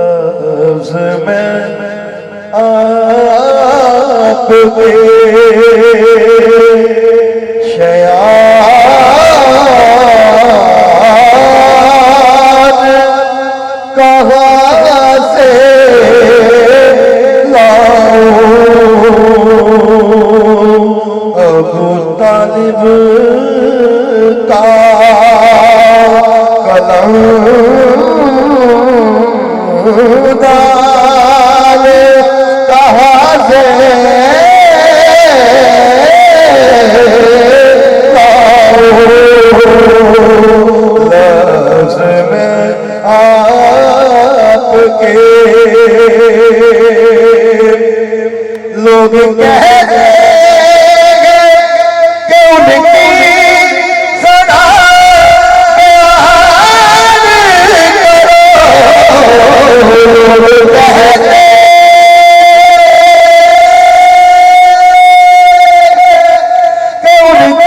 लफ्ज़ में आपके शयान कहाँ से अबू तालिब का कलम दाले कहाँ से लफ्ज़ में आपके लोग कहते कि उनके